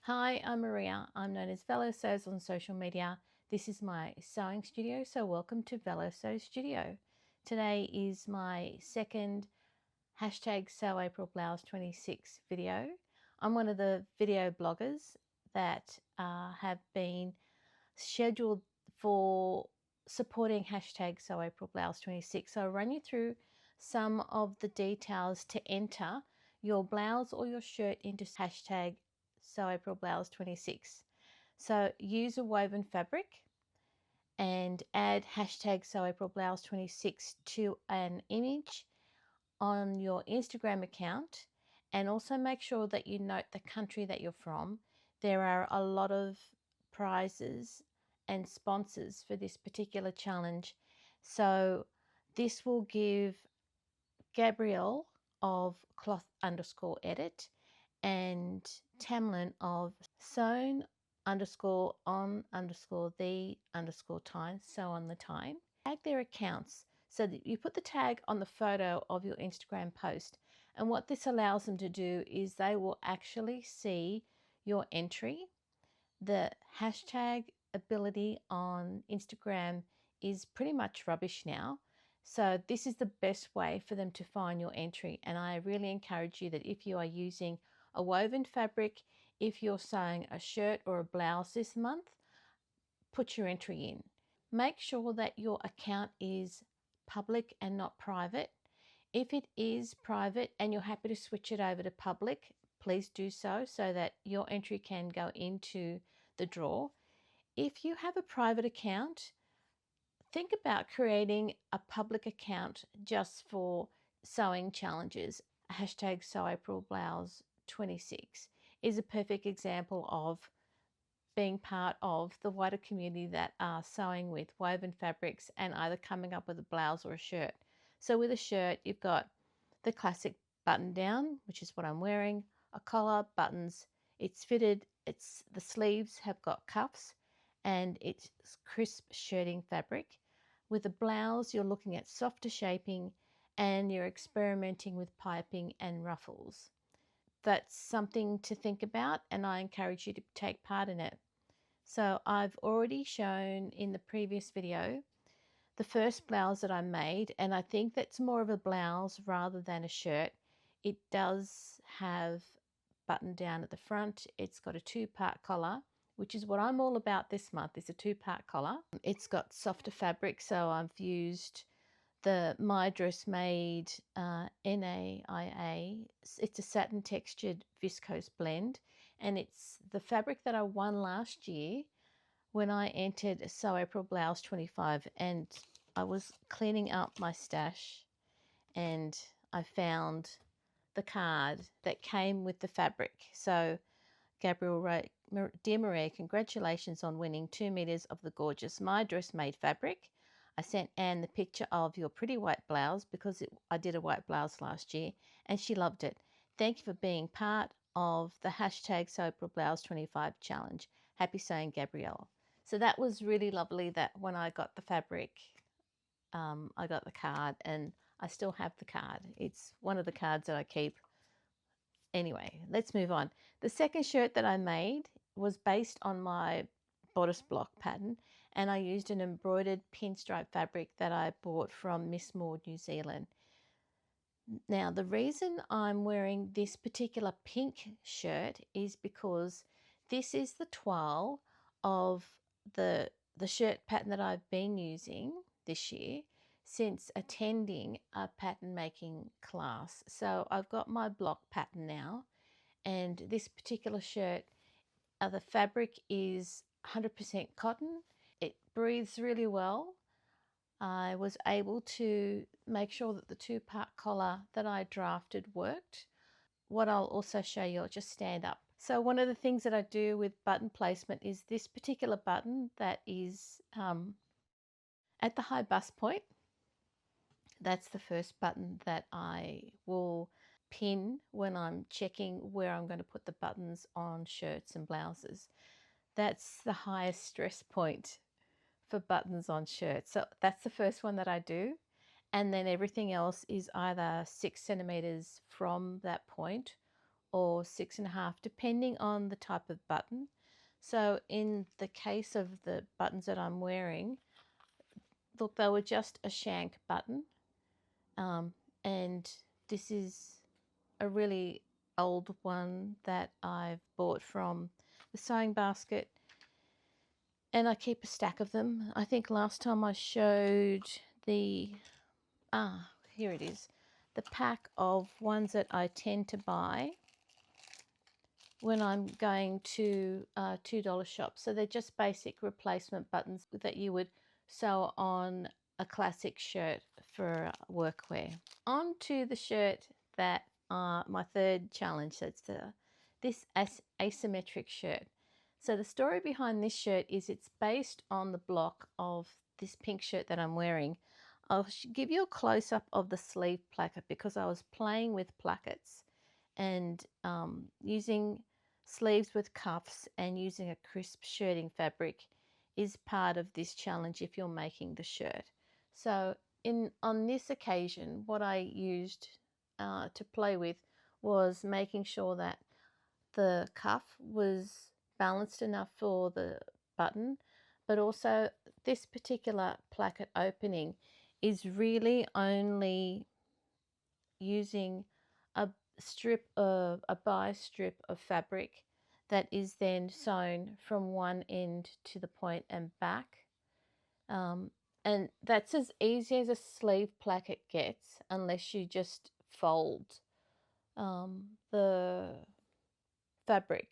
Hi, I'm Maria. I'm known as VeloSews on social media. This is my sewing studio, so welcome to VeloSews Studio. Today is my second hashtag SewAprilBlouse26 video. I'm one of the video bloggers that have been scheduled for supporting hashtag SewAprilBlouse26. So I'll run you through some of the details to enter your blouse or your shirt into hashtag SewAprilBlouse26. So use a woven fabric and add hashtag SewAprilBlouse26 to an image on your Instagram account, and also make sure that you note the country that you're from. There are a lot of prizes and sponsors for this particular challenge. So this will give Gabrielle of cloth_edit and Tamlyn of sewn_on_the_time, sew on the time. Tag their accounts so that you put the tag on the photo of your Instagram post. And what this allows them to do is they will actually see your entry. The hashtag ability on Instagram is pretty much rubbish now. So this is the best way for them to find your entry. And I really encourage you that if you are using a woven fabric, if you're sewing a shirt or a blouse this month, put your entry in. Make sure that your account is public and not private. If it is private and you're happy to switch it over to public, please do so that your entry can go into the draw. If you have a private account, think about creating a public account just for sewing challenges. Hashtag SewAprilBlouse26 is a perfect example of being part of the wider community that are sewing with woven fabrics and either coming up with a blouse or a shirt. So with a shirt, you've got the classic button down, which is what I'm wearing, a collar, buttons, it's fitted, the sleeves have got cuffs, and it's crisp shirting fabric. With a blouse, you're looking at softer shaping and you're experimenting with piping and ruffles. That's something to think about, and I encourage you to take part in it. So I've already shown in the previous video the first blouse that I made, and I think that's more of a blouse rather than a shirt. It does have button down at the front. It's got a two-part collar, which is what I'm all about this month, is a two-part collar. It's got softer fabric, so I've used the My Dress Made NAIA. It's a satin textured viscose blend, and it's the fabric that I won last year when I entered SewAprilBlouse25, and I was cleaning up my stash and I found the card that came with the fabric. So Gabrielle wrote, "Dear Maria, congratulations on winning 2 meters of the gorgeous My Dress Made fabric. I sent Anne the picture of your pretty white blouse because I did a white blouse last year and she loved it. Thank you for being part of the hashtag SewAprilBlouse25 challenge. Happy sewing, Gabrielle." So that was really lovely that when I got the fabric, I got the card, and I still have the card. It's one of the cards that I keep. Anyway, let's move on. The second shirt that I made was based on my bodice block pattern, and I used an embroidered pinstripe fabric that I bought from Miss Maude NZ. Now, the reason I'm wearing this particular pink shirt is because this is the toile of the shirt pattern that I've been using this year since attending a pattern making class. So I've got my block pattern now, and this particular shirt, the fabric is 100% cotton. It breathes really well. I was able to make sure that the two-part collar that I drafted worked. What I'll also show you, I'll just stand up. So one of the things that I do with button placement is this particular button that is at the high bust point. That's the first button that I will pin when I'm checking where I'm going to put the buttons on shirts and blouses. That's the highest stress point for buttons on shirts. So that's the first one that I do. And then everything else is either 6 centimeters from that point or 6.5, depending on the type of button. So in the case of the buttons that I'm wearing, look, they were just a shank button, and this is a really old one that I've bought from the sewing basket, and I keep a stack of them. I think last time I showed the here it is, the pack of ones that I tend to buy when I'm going to $2 shops. So they're just basic replacement buttons that you would sew on a classic shirt for workwear. On to the shirt that my third challenge, so it's this asymmetric shirt. So the story behind this shirt is it's based on the block of this pink shirt that I'm wearing. I'll give you a close-up of the sleeve placket because I was playing with plackets and using sleeves with cuffs and using a crisp shirting fabric is part of this challenge if you're making the shirt. So on this occasion, what I used to play with was making sure that the cuff was balanced enough for the button, but also this particular placket opening is really only using a bias strip of fabric that is then sewn from one end to the point and back. And that's as easy as a sleeve placket gets, unless you just fold the fabric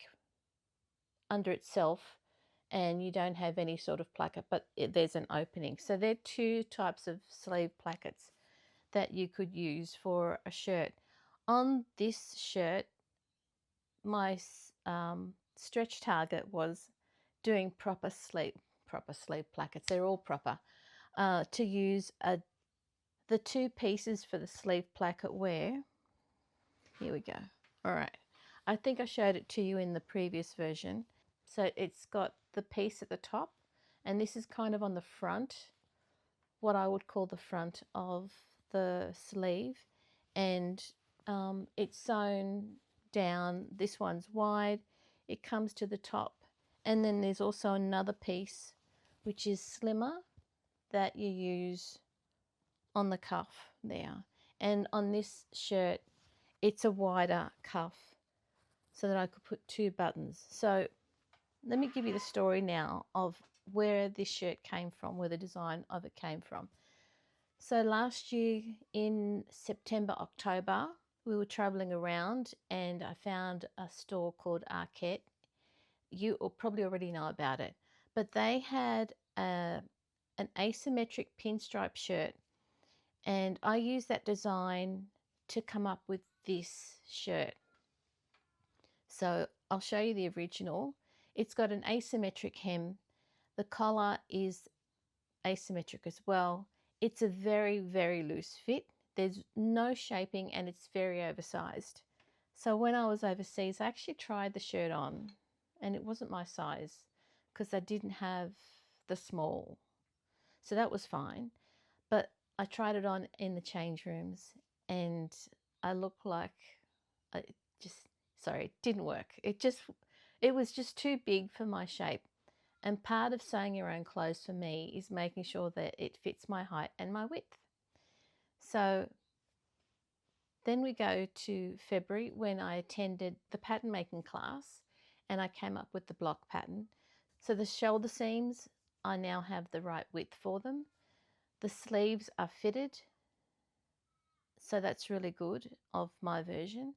under itself and you don't have any sort of placket, but there's an opening. So there are two types of sleeve plackets that you could use for a shirt. On this shirt, my stretch target was doing proper sleeve plackets. They're all proper. To use the two pieces for the sleeve placket wear. Here we go. All right. I think I showed it to you in the previous version. So it's got the piece at the top, and this is kind of on the front, what I would call the front of the sleeve, and it's sewn down. This one's wide, it comes to the top, and then there's also another piece which is slimmer that you use on the cuff there, and on this shirt it's a wider cuff so that I could put two buttons. So let me give you the story now of where this shirt came from, where the design of it came from. So last year in September, October, we were traveling around and I found a store called Arquette. You probably already know about it, but they had an asymmetric pinstripe shirt, and I used that design to come up with this shirt. So I'll show you the original. It's got an asymmetric hem. The collar is asymmetric as well. It's a very, very loose fit. There's no shaping and it's very oversized. So when I was overseas, I actually tried the shirt on and it wasn't my size because I didn't have the small. So that was fine. But I tried it on in the change rooms and I looked like it didn't work. It was just too big for my shape. And part of sewing your own clothes for me is making sure that it fits my height and my width. So then we go to February when I attended the pattern making class and I came up with the block pattern. So the shoulder seams, I now have the right width for them. The sleeves are fitted, so that's really good of my version.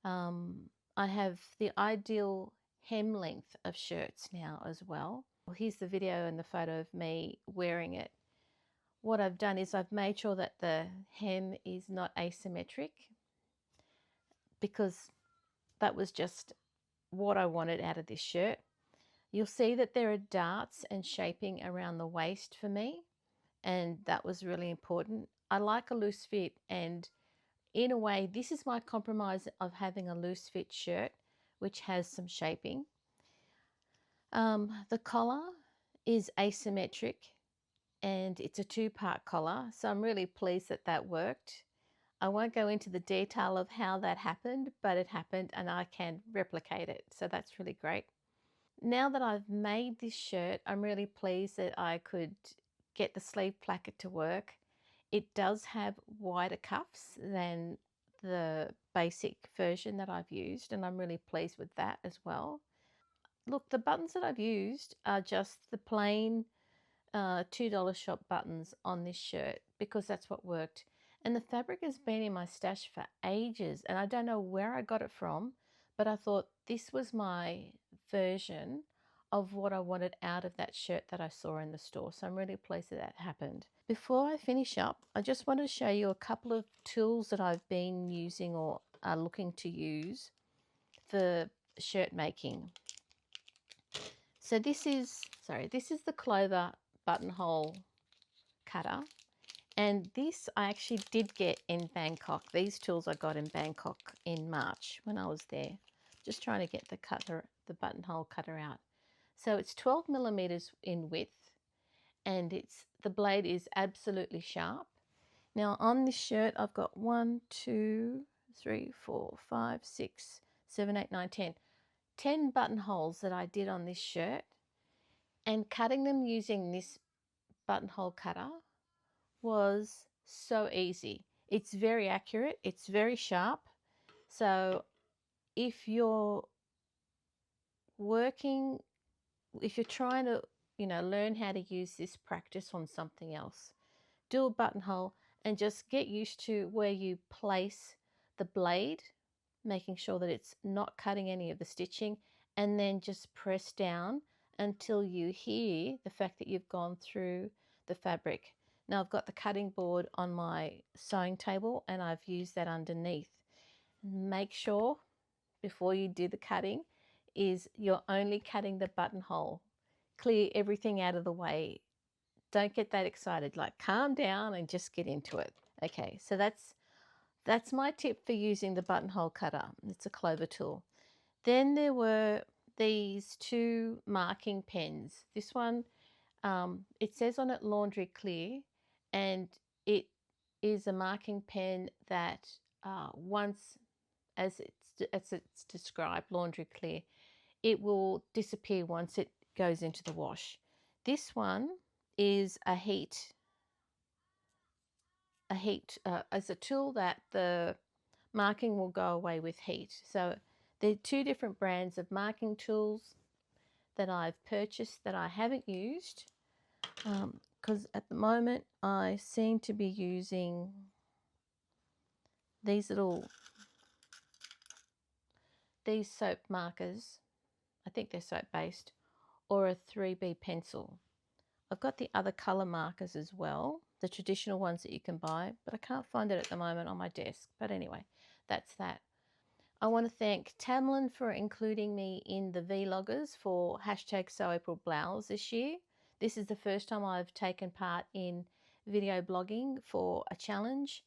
I have the ideal hem length of shirts now as well. Here's the video and the photo of me wearing it. What I've done is I've made sure that the hem is not asymmetric because that was just what I wanted out of this shirt. You'll see that there are darts and shaping around the waist for me, and that was really important. I like a loose fit, and in a way, this is my compromise of having a loose fit shirt, which has some shaping. The collar is asymmetric and it's a two-part collar, so I'm really pleased that that worked. I won't go into the detail of how that happened, but it happened and I can replicate it. So that's really great. Now that I've made this shirt, I'm really pleased that I could get the sleeve placket to work. It does have wider cuffs than the basic version that I've used, and I'm really pleased with that as well. Look, the buttons that I've used are just the plain $2 shop buttons on this shirt because that's what worked. And the fabric has been in my stash for ages and I don't know where I got it from, but I thought this was my version of what I wanted out of that shirt that I saw in the store. So I'm really pleased that that happened. Before I finish up, I just want to show you a couple of tools that I've been using or are looking to use for shirt making. So this is the Clover buttonhole cutter, and this I actually did get in Bangkok. These tools I got in Bangkok in March when I was there, just trying to get the buttonhole cutter out. So it's 12 millimeters in width, and the blade is absolutely sharp. Now on this shirt I've got 1, 2, 3, 4, 5, 6, 7, 8, 9, 10 buttonholes that I did on this shirt, and cutting them using this buttonhole cutter was so easy. It's very accurate, it's very sharp. So if you're working, if you're trying to, learn how to use this practice on something else, do a buttonhole and just get used to where you place the blade, making sure that it's not cutting any of the stitching, and then just press down until you hear the fact that you've gone through the fabric. Now I've got the cutting board on my sewing table and I've used that underneath. Make sure before you do the cutting is you're only cutting the buttonhole. Clear everything out of the way. Don't get that excited, like calm down and just get into it. Okay, so that's my tip for using the buttonhole cutter. It's a Clover tool. Then there were these two marking pens. This one, it says on it Laundry Clear, and it is a marking pen that once, as it's described, Laundry Clear, it will disappear once it goes into the wash. This one is a heat as a tool that the marking will go away with heat. So there are two different brands of marking tools that I've purchased that I haven't used, because at the moment I seem to be using these soap markers. I think they're soap based, or a 3B pencil. I've got the other colour markers as well, the traditional ones that you can buy, but I can't find it at the moment on my desk. But anyway, that's that. I want to thank Tamlyn for including me in the vloggers for hashtag SewAprilBlouse this year. This is the first time I've taken part in video blogging for a challenge.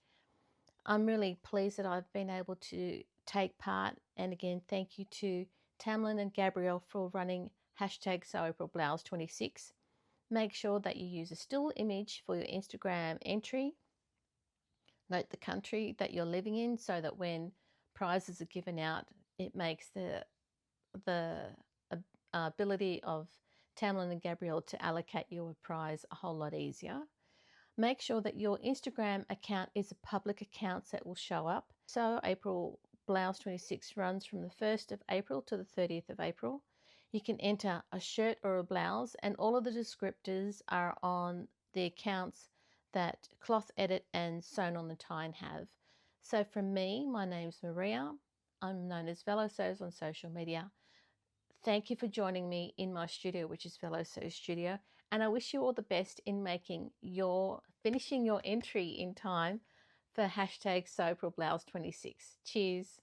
I'm really pleased that I've been able to take part, and again, thank you to Tamlyn and Gabrielle for running hashtag SewAprilBlouse26. Make sure that you use a still image for your Instagram entry. Note the country that you're living in so that when prizes are given out, it makes the ability of Tamlyn and Gabrielle to allocate you a prize a whole lot easier. Make sure that your Instagram account is a public account so it will show up. So April Blouse 26 runs from the 1st of April to the 30th of April. You can enter a shirt or a blouse, and all of the descriptors are on the accounts that Cloth Edit and Sewn on the Tyne have. So from me, my name's Maria. I'm known as VeloSews on social media. Thank you for joining me in my studio, which is VeloSews Studio, and I wish you all the best in finishing your entry in time for hashtag SewAprilBlouse26. Cheers.